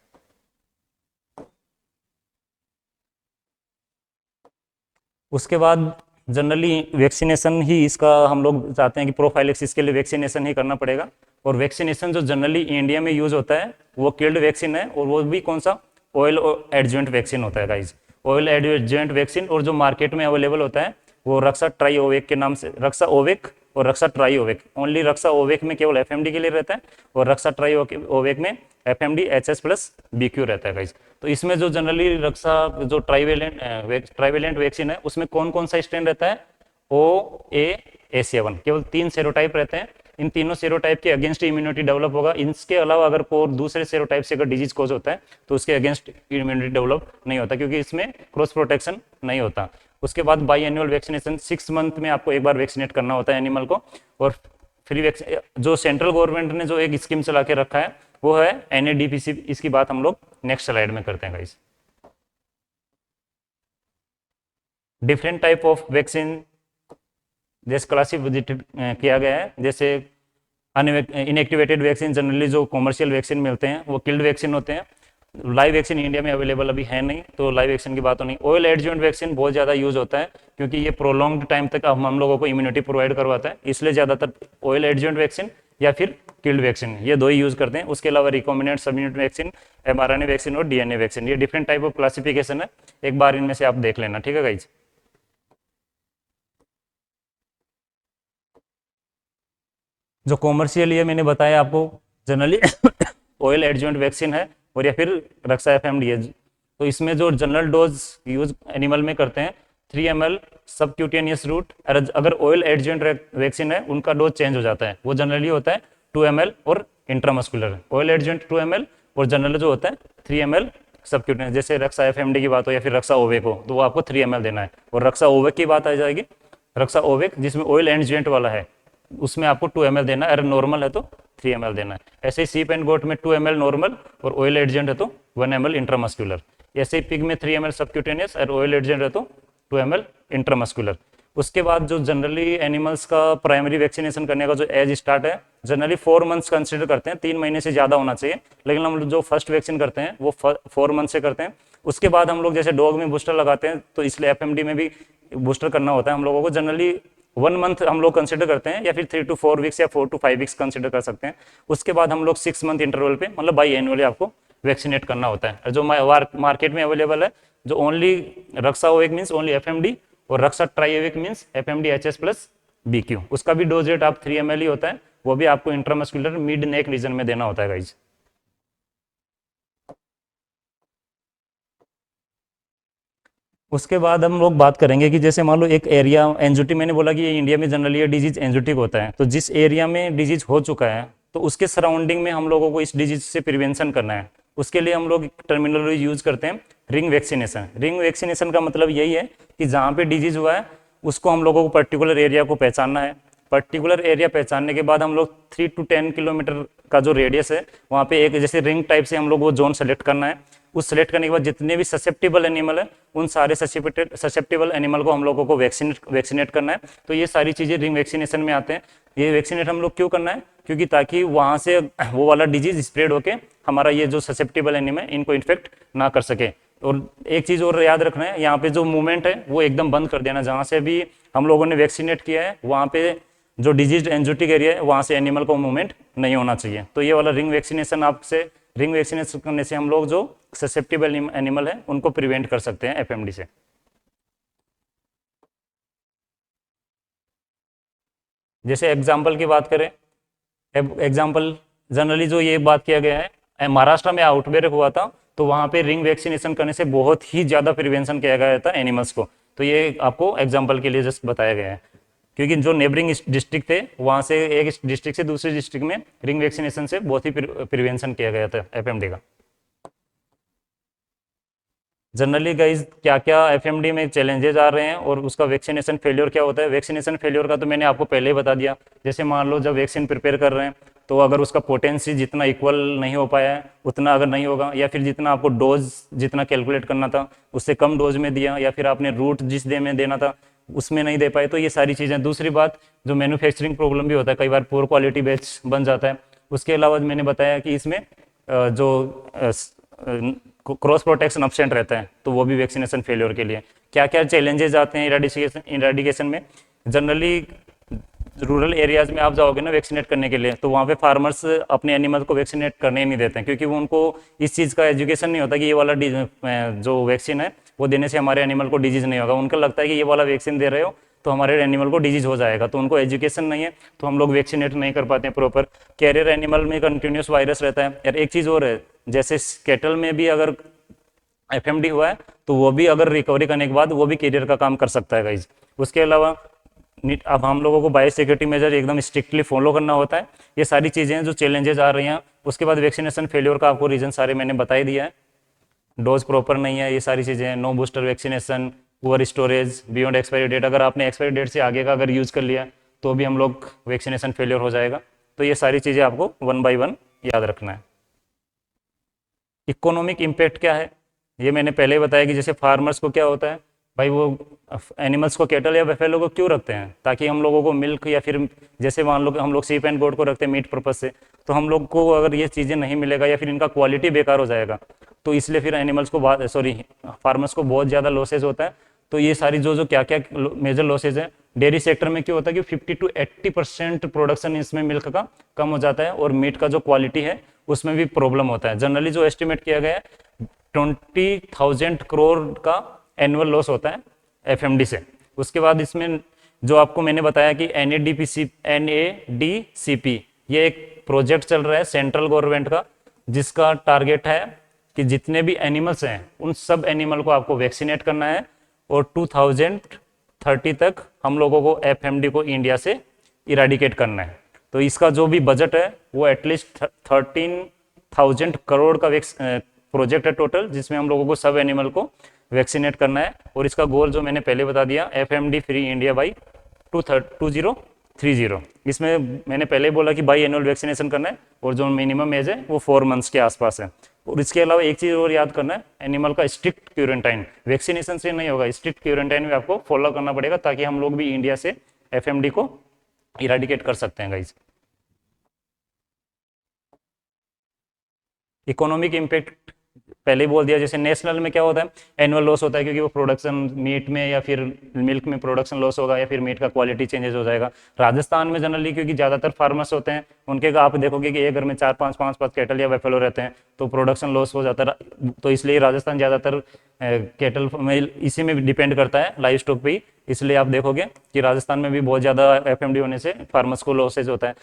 उसके बाद जनरली वैक्सीनेशन ही इसका हम लोग चाहते हैं कि प्रोफाइलेक्सिस के लिए वैक्सीनेशन ही करना पड़ेगा। और वैक्सीनेशन जो जनरली इंडिया में यूज होता है वो किल्ड वैक्सीन है, और वो भी कौन सा, ऑयल एडजुवेंट वैक्सीन होता है गाइज। ऑयल एडजुवेंट वैक्सीन, और जो मार्केट में अवेलेबल होता है वो रक्षा ट्राई ओवेक के नाम से, रक्षा ओवेक और रक्षा ट्राई ओवेक। ओनली रक्षा ओवेक में केवल एफएमडी के लिए रहता है, और रक्षा ट्राई ओवेक में एफएमडी एचएस प्लस बीक्यू रहता है गाइज। तो इसमें जो जनरली रक्षा जो ट्राइवेलेंट वैक्सीन है उसमें कौन कौन सा स्ट्रेन रहता है, OA-A7, केवल 3 सेरोटाइप रहते हैं। इन तीनों सेरोटाइप के अगेंस्ट इम्यूनिटी डेवलप होगा। इसके अलावा अगर कोई दूसरे सेरोटाइप से अगर डिजीज कोज होता है तो उसके अगेंस्ट इम्यूनिटी डेवलप नहीं होता, क्योंकि इसमें क्रॉस प्रोटेक्शन नहीं होता। उसके बाद बाई एनुअल वैक्सीनेशन 6 मंथ में आपको एक बार वैक्सीनेट करना होता है एनिमल को। और फ्री वैक्सीन जो सेंट्रल गवर्नमेंट ने जो एक स्कीम चला के रखा है वो है NADPC। इसकी बात हम लोग नेक्स्ट स्लाइड में करते हैं guys. Different type of vaccine जैसे क्लासिफिकेट किया गया है। जैसे इनएक्टिवेटेड वैक्सीन जनरली जो कॉमर्शियल वैक्सीन मिलते हैं वो किल्ड वैक्सीन होते हैं। लाइव वैक्सीन इंडिया में अवेलेबल अभी है नहीं, तो लाइव वैक्सीन की बात हो नहीं। ऑयल एडजुवेंट वैक्सीन बहुत ज़्यादा यूज होता है क्योंकि ये प्रोलॉन्ग्ड टाइम तक हम लोगों को इम्यूनिटी प्रोवाइड करवाता है, इसलिए ज़्यादातर ऑयल एडजुवेंट वैक्सीन या फिर किल्ड वैक्सीन ये दो ही यूज करते हैं। उसके अलावा recombinant subunit vaccine, mRNA vaccine और DNA वैक्सीन, ये डिफरेंट टाइप ऑफ क्लासिफिकेशन है। एक बार इनमें से आप देख लेना, ठीक है गाइज। जो कॉमर्शियल ये मैंने बताया आपको जनरली ऑयल एडजुवेंट वैक्सीन है और या फिर रक्षा एफएमडी है। तो इसमें जो जनरल डोज यूज एनिमल में करते हैं 3 ml सबक्यूटेनियस रूट। अगर ऑयल एडजुवेंट वैक्सीन है उनका डोज चेंज हो जाता है, वो जनरली होता है 2 ml और इंट्रामस्कुलर। ऑयल एडजुवेंट 2 ml और जनरल जो होता है 3 ml सबक्यूटेनियस। जैसे रक्षा एफएमडी की बात हो या फिर रक्षा ओवेक हो तो वो आपको 3 ml देना है। और रक्षा ओवेक की बात आ जाएगी, रक्षा ओवेक जिसमें ऑयल एडजुवेंट वाला है उसमें आपको 2 ml देना है, अगर नॉर्मल है तो 3 ml देना है। ऐसे ही सीप एंड गोट में 2 ml नॉर्मल और ऑयल एडजेंट है तो 1 ml इंट्रामस्कुलर। ऐसे ही पिग में 3 ml सबक्यूटेनियस और ऑयल एडजेंट है तो 2 ml इंट्रामस्कुलर। उसके बाद जो जनरली एनिमल्स का प्राइमरी वैक्सीनेशन करने का जो एज स्टार्ट है जनरली 4 मंथ्स कंसिडर करते हैं, 3 महीने से ज़्यादा होना चाहिए। लेकिन हम जो फर्स्ट वैक्सीन करते हैं वो 4 मंथ से करते हैं। उसके बाद हम लोग जैसे डॉग में बूस्टर लगाते हैं तो इसलिए एफएमडी में भी बूस्टर करना होता है हम लोगों को। जनरली 1 मंथ हम लोग कंसिडर करते हैं या फिर 3 to 4 वीक्स या 4 to 5 वीक्स कंसिडर कर सकते हैं। उसके बाद हम लोग 6 मंथ इंटरवल पे मतलब बाई एनुअली आपको वैक्सीनेट करना होता है। जो मार्केट में अवेलेबल है जो only Raksha ovac means only FMD और Raksha triovac means FMD HS plus BQ, उसका भी डोज रेट आप 3 ml ही होता है, वो भी आपको इंट्रामस्कुलर मिड नेक रीजन में देना होता है गाइज। उसके बाद हम लोग बात करेंगे कि जैसे मान लो एक एरिया एंजाइटी, मैंने बोला कि ये इंडिया में जनरली ये डिजीज एंजाइटिक होता है, तो जिस एरिया में डिजीज हो चुका है तो उसके सराउंडिंग में हम लोगों को इस डिजीज से प्रिवेंशन करना है। उसके लिए हम लोग टर्मिनोलॉजी यूज करते हैं रिंग वैक्सीनेशन। रिंग वैक्सीनेशन का मतलब यही है कि जहाँ पे डिजीज हुआ है उसको हम लोगों को पर्टिकुलर एरिया को पहचानना है। पर्टिकुलर एरिया पहचानने के बाद हम लोग 3 to 10 किलोमीटर का जो रेडियस है वहाँ पे एक जैसे रिंग टाइप से हम लोग वो जोन सेलेक्ट करना है। उस सेलेक्ट करने के बाद जितने भी ससेप्टेबल एनिमल है उन सारे ससेप्टेबल एनिमल को हम लोगों को वैक्सीनेट करना है। तो ये सारी चीज़ें रिंग वैक्सीनेशन में आते हैं। ये वैक्सीनेट हम लोग क्यों करना है, क्योंकि ताकि वहाँ से वो वाला डिजीज स्प्रेड होके हमारा ये जो ससेप्टेबल एनिमल इनको इन्फेक्ट ना कर सके। और एक चीज़ और याद रखना है, यहाँ पे जो मूवमेंट है वो एकदम बंद कर देना। जहाँ से भी हम लोगों ने वैक्सीनेट किया है वहाँ पे जो डिजीज एंजाइटिक एरिया है वहाँ से एनिमल को मूवमेंट नहीं होना चाहिए। तो ये वाला रिंग वैक्सीनेशन आपसे रिंग वैक्सीनेशन करने से हम लोग जो ससेप्टेबल एनिमल है उनको प्रिवेंट कर सकते हैं एफएमडी से। जैसे एग्जाम्पल की बात करें, एग्जाम्पल जनरली जो ये बात किया गया है, महाराष्ट्र में आउटब्रेक हुआ था तो वहाँ पे रिंग वैक्सीनेशन करने से बहुत ही ज़्यादा प्रिवेंशन किया गया था एनिमल्स को। तो ये आपको एग्जाम्पल के लिए जस्ट बताया गया है, क्योंकि जो नेबरिंग डिस्ट्रिक्ट थे वहाँ से एक डिस्ट्रिक्ट से दूसरे डिस्ट्रिक्ट में रिंग वैक्सीनेशन से बहुत ही प्रिवेंशन किया गया था एफएमडी का। जनरली गाइज क्या क्या एफएमडी में चैलेंजेस आ रहे हैं और उसका वैक्सीनेशन फेलियर क्या होता है। वैक्सीनेशन फेलियर का तो मैंने आपको पहले ही बता दिया। जैसे मान लो जब वैक्सीन प्रिपेयर कर रहे हैं तो अगर उसका पोटेंसी जितना इक्वल नहीं हो पाया है उतना अगर नहीं होगा, या फिर जितना आपको डोज जितना कैलकुलेट करना था उससे कम डोज में दिया, या फिर आपने रूट जिस डे में देना था उसमें नहीं दे पाए, तो ये सारी चीज़ें। दूसरी बात, जो मैन्युफैक्चरिंग प्रॉब्लम भी होता है, कई बार पुअर क्वालिटी बैच बन जाता है। उसके अलावा मैंने बताया कि इसमें जो क्रॉस प्रोटेक्शन एब्सेंट रहता है तो वो भी वैक्सीनेशन फेलियर के लिए। क्या क्या चैलेंजेस आते हैं इराडिकेशन में। जनरली रूरल एरियाज में आप जाओगे ना वैक्सीनेट करने के लिए, तो वहाँ पे फार्मर्स अपने एनिमल को वैक्सीनेट करने ही नहीं देते हैं, क्योंकि वो उनको इस चीज़ का एजुकेशन नहीं होता कि ये वाला जो वैक्सीन है वो देने से हमारे एनिमल को डिजीज नहीं होगा। उनको लगता है कि ये वाला वैक्सीन दे रहे हो तो हमारे एनिमल को डिजीज हो जाएगा, तो उनको एजुकेशन नहीं है, तो हम लोग वैक्सीनेट नहीं कर पाते हैं प्रॉपर। कैरियर एनिमल में कंटिन्यूस वायरस रहता है। यार एक चीज़ और है, जैसे कैटल में भी अगर एफएमडी हुआ है तो वो भी अगर रिकवरी करने के बाद वो भी कैरियर का काम कर सकता है गाइज। उसके अलावा अब हम लोगों को बायोसिक्योरिटी मेजर एकदम स्ट्रिक्टली फॉलो करना होता है। ये सारी चीज़ें जो चैलेंजेस आ रही हैं। उसके बाद वैक्सीनेशन फेलियर का आपको रीजन सारे मैंने बता ही दिया है। डोज प्रॉपर नहीं है, ये सारी चीज़ें, no booster vaccination, poor storage, beyond expiry date. अगर आपने एक्सपायरी डेट से आगे का अगर यूज़ कर लिया तो भी हम लोग वैक्सीनेशन फेलियर हो जाएगा। तो ये सारी चीज़ें आपको 1 by 1 याद रखना है। इकोनॉमिक इम्पैक्ट क्या है, ये मैंने पहले ही बताया कि जैसे फार्मर्स को क्या होता है भाई, वो एनिमल्स को कैटल या बफेलो को क्यों रखते हैं, ताकि हम लोगों को मिल्क, या फिर जैसे मान लो हम लोग सीप एंड गोट को रखते हैं मीट पर्पज से, तो हम लोग को अगर ये चीज़ें नहीं मिलेगा या फिर इनका क्वालिटी बेकार हो जाएगा, तो इसलिए फिर एनिमल्स को फार्मर्स को बहुत ज़्यादा लॉसेज होता है। तो ये सारी जो क्या क्या मेजर लॉसेज है डेयरी सेक्टर में क्यों होता है कि 50 to 80% प्रोडक्शन इसमें मिल्क का कम हो जाता है, और मीट का जो क्वालिटी है उसमें भी प्रॉब्लम होता है। जनरली जो एस्टिमेट किया गया है 20,000 करोड़ का एनुअल लॉस होता है एफएमडी से। उसके बाद इसमें जो आपको मैंने बताया कि NADCP ये एक प्रोजेक्ट चल रहा है सेंट्रल गवर्नमेंट का, जिसका टारगेट है कि जितने भी एनिमल्स हैं उन सब एनिमल को आपको वैक्सीनेट करना है, और 2030 तक हम लोगों को एफएमडी को इंडिया से इराडिकेट करना है। तो इसका जो भी बजट है वो एटलीस्ट 13,000 करोड़ का प्रोजेक्ट है टोटल, जिसमें हम लोगों को सब एनिमल को वैक्सीनेट करना है। और इसका गोल जो मैंने पहले बता दिया, एफएमडी फ्री इंडिया बाई 2030। इसमें मैंने पहले ही बोला कि बाई एनुअल वैक्सीनेशन करना है, और जो मिनिमम एज है वो 4 मंथ्स के आसपास है। और इसके अलावा एक चीज़ और याद करना है, एनिमल का स्ट्रिक्ट क्वारंटाइन वैक्सीनेशन से नहीं होगा, स्ट्रिक्ट क्वारंटाइन में आपको फॉलो करना पड़ेगा, ताकि हम लोग भी इंडिया से एफएमडी को इराडिकेट कर सकते हैं गाइज। इकोनॉमिक इम्पैक्ट पहले ही बोल दिया। जैसे नेशनल में क्या होता है, एनुअल लॉस होता है, क्योंकि वो प्रोडक्शन मीट में या फिर मिल्क में प्रोडक्शन लॉस होगा, या फिर मीट का क्वालिटी चेंजेस हो जाएगा। राजस्थान में जनरली क्योंकि ज़्यादातर फार्मर्स होते हैं, उनके आप देखोगे कि एक घर में 4-5 कैटल या बफेलो रहते हैं, तो प्रोडक्शन लॉस हो जाता है। तो इसलिए राजस्थान ज़्यादातर कैटल में इसी में डिपेंड करता है, लाइव स्टॉक पे ही। इसलिए आप देखोगे कि राजस्थान में भी बहुत ज़्यादा एफएमडी होने से फार्मर्स को लॉसेज होता है।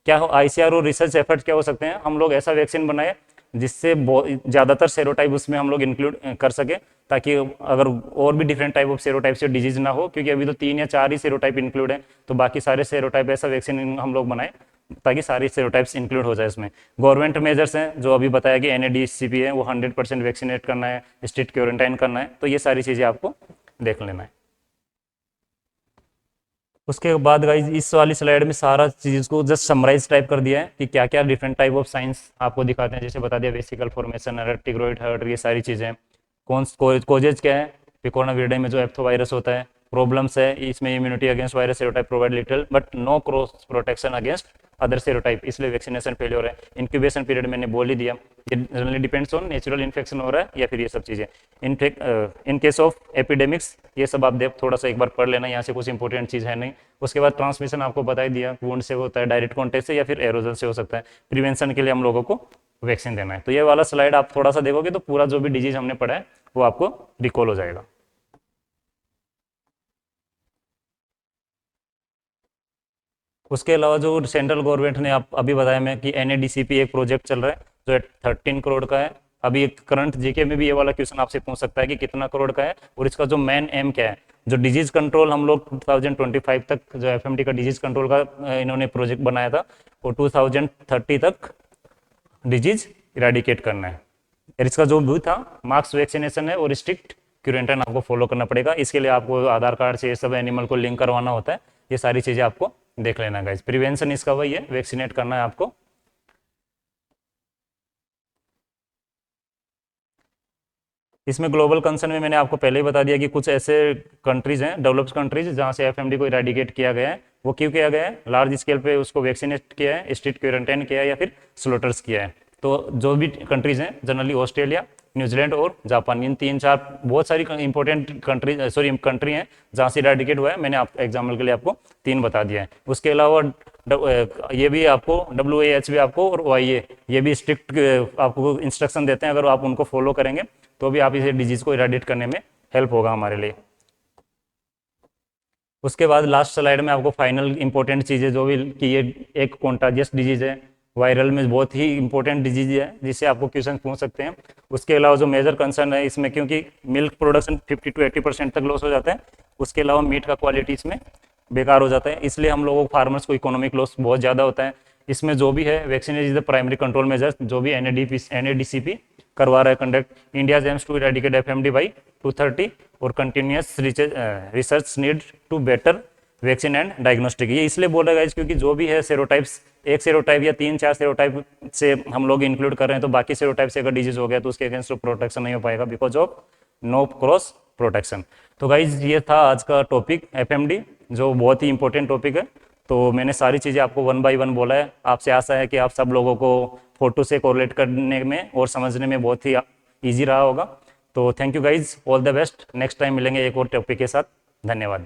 क्या हो ICR और रिसर्च एफर्ट क्या हो सकते हैं, हम लोग ऐसा वैक्सीन बनाए जिससे ज़्यादातर सेरोटाइप उसमें हम लोग इंक्लूड कर सके, ताकि अगर और भी डिफरेंट टाइप ऑफ सेरोटाइप से डिजीज ना हो, क्योंकि अभी तो 3 या 4 ही सेरोटाइप इंक्लूड है, तो बाकी सारे सेरोटाइप ऐसा वैक्सीन हम लोग बनाए ताकि सारी सेरोटाइप्स इंक्लूड हो जाए इसमें। गवर्नमेंट मेजर्स हैं जो अभी बताया कि NADCP है, वो 100% वैक्सीनेट करना है, स्ट्रिक्ट क्वारंटाइन करना है, तो ये सारी चीज़ें आपको देख लेना है। उसके बाद गाइज इस वाली स्लाइड में सारा चीज़ को जस्ट समराइज टाइप कर दिया है कि क्या क्या डिफरेंट टाइप ऑफ साइंस आपको दिखाते हैं, जैसे बता दिया वेसिकल फॉर्मेशन, टिग्रोइड हर्ट, ये सारी चीज़ें। कौन कोजेज क्या है, पिकोना विरिडे में जो एप्थो वायरस होता है। प्रॉब्लम्स है, इसमें immunity against virus serotype provide little but no cross protection against other serotype, इसलिए वैक्सीनेशन फेलियर है। इंक्यूबेशन पीरियड मैंने बोल ही दिया, ये generally depends on natural infection हो रहा है या फिर ये सब चीज़ें। इन केस ऑफ एपिडेमिक्स, ये सब आप देख थोड़ा सा एक बार पढ़ लेना, यहाँ से कुछ इंपॉर्टेंट चीज़ है नहीं। उसके बाद ट्रांसमिशन आपको बता ही दिया, वुंड से होता है, डायरेक्ट कॉन्टेक्ट से या फिर एरोजन से हो सकता है। प्रिवेंशन के लिए हम लोगों को वैक्सीन देना है। तो ये वाला स्लाइड आप थोड़ा सा देखोगे तो पूरा जो भी डिजीज हमने पढ़ा है वो आपको रिकॉल हो जाएगा। उसके अलावा जो सेंट्रल गवर्नमेंट ने आप अभी बताया मैं कि NADCP एक प्रोजेक्ट चल रहा है जो 13 करोड़ का है। अभी एक करंट जीके में भी ये वाला क्वेश्चन आपसे पूछ सकता है कि कितना करोड़ का है और इसका जो मेन एम क्या है। जो डिजीज कंट्रोल हम लोग 2025 तक जो FMD का डिजीज कंट्रोल का इन्होंने प्रोजेक्ट बनाया था, वो 2030 तक डिजीज इराडिकेट करना है। और इसका जो भी था मास्क वैक्सीनेशन है और स्ट्रिक्ट क्वारंटाइन आपको फॉलो करना पड़ेगा। इसके लिए आपको आधार कार्ड से ये सब एनिमल को लिंक करवाना होता है। ये सारी चीज़ें आपको देख लेना गाइस। प्रिवेंशन इसका वही है, वैक्सीनेट करना है आपको। इसमें ग्लोबल कंसर्न में मैंने आपको पहले ही बता दिया कि कुछ ऐसे कंट्रीज हैं, डेवलप्ड कंट्रीज, जहाँ से FMD को इरेडिकेट किया गया है। वो क्यों किया गया है? लार्ज स्केल पे उसको वैक्सीनेट किया है, स्ट्रिक्ट क्वारंटाइन किया है या फिर स्लोटर्स किया है। तो जो भी कंट्रीज हैं जनरली ऑस्ट्रेलिया, न्यूजीलैंड और जापान, इन 3-4 बहुत सारी इंपॉर्टेंट कंट्री हैं जहाँ से इरेडिकेट हुआ है। मैंने आप एग्जाम्पल के लिए आपको 3 बता दिया है। उसके अलावा ये भी आपको WAH भी आपको और OIA ये भी स्ट्रिक्ट आपको इंस्ट्रक्शन देते हैं। अगर आप उनको फॉलो करेंगे तो भी आप इसे डिजीज को इराडिकेट करने में हेल्प होगा हमारे लिए। उसके बाद लास्ट स्लाइड में आपको फाइनल इंपॉर्टेंट चीज़ें जो भी कि ये एक कॉन्टाजियस डिजीज है, वायरल में बहुत ही इंपॉर्टेंट डिजीज है जिससे आपको क्वेश्चन पूछ सकते हैं। उसके अलावा जो मेजर कंसर्न है इसमें, क्योंकि मिल्क प्रोडक्शन 50 to 80% तक लॉस हो जाता है। उसके अलावा मीट का क्वालिटी इसमें बेकार हो जाता है, इसलिए हम लोगों को फार्मर्स को इकोनॉमिक लॉस बहुत ज़्यादा होता है। इसमें जो भी है vaccine is the primary control measure, जो भी NADCP करवा रहा है conduct. India aims to eradicate FMD by 2030 और continuous research need to better vaccine and diagnostic. ये इसलिए बोल रहा है क्योंकि जो भी है सेरोटाइप्स, एक सेरोटाइप या 3-4 सेरोटाइप से हम लोग इंक्लूड कर रहे हैं, तो बाकी सेरोटाइप से अगर डिजीज हो गया तो उसके अगेंस्ट प्रोटेक्शन नहीं हो पाएगा because of no cross protection. तो गाइज ये था आज का टॉपिक FMD, जो बहुत ही इंपॉर्टेंट टॉपिक है। तो मैंने सारी चीज़ें आपको 1 by 1 बोला है। आपसे आशा है कि आप सब लोगों को फोटो से कोरिलेट करने में और समझने में बहुत ही ईजी रहा होगा। तो thank you guys, all the best. Next time मिलेंगे एक और टॉपिक के साथ। धन्यवाद।